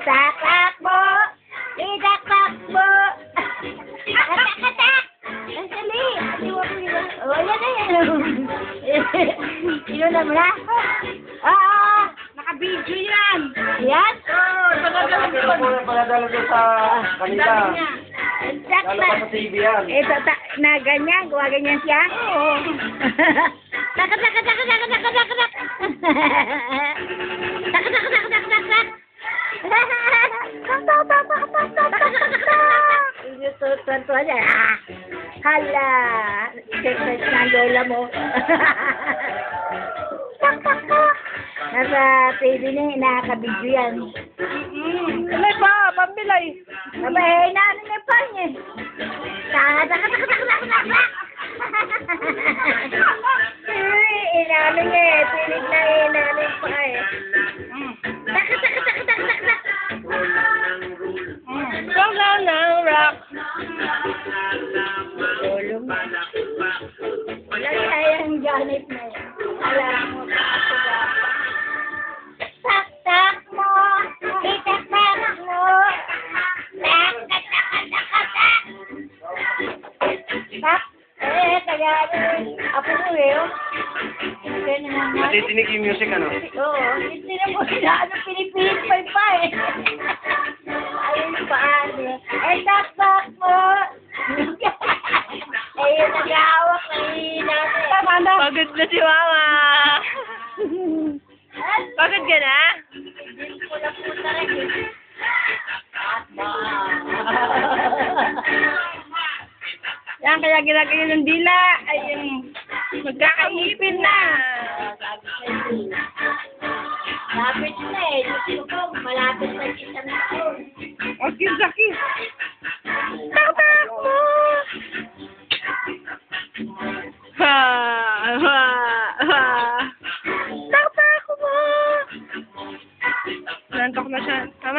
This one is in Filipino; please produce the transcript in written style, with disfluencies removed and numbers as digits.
Takbo! Itakbo! Katak! Ang sali! O, yan na yan. Inunan mo na? Naka-video yan. Yan? Paladala doon sa kanila. Lalabas sa TV yan. Ito, na ganyan, gawa ganyan siya? Oo. Takat! Tuwan-tuwan niya. Hala! Exercise na ang lola mo. Nasa TV na yun, nakaka-video yan. Ano ba? Pambilay. Abay, naano niya pa niya. Tak! Inano niya eh. Pilit na inano pa eh. Tak! Rock lang, rock. Lolo mo. Wala kayang Janet na yan. Alam mo ba ako ba? Tak mo! Itak mo! Tak! Tak! Kaya apo mo eh, oh. Kaya naman nga. Natitinig yung music, ano? Oo, hindi na mo sila, pinipilit pa eh. Ayun paano. Tak mo! Ayun, nag-aawak na natin. Tama na. Pagod na si Mama. Pagod ka na? Pula-pula rin eh. Yan, kaya ginagayon ng dila. Ay, magkakaipin na. Lapit na eh. Gusto ko, malapit na isang taon. O, kiss. Tatak mo! Tatak mo! Nantok na siya. Tama.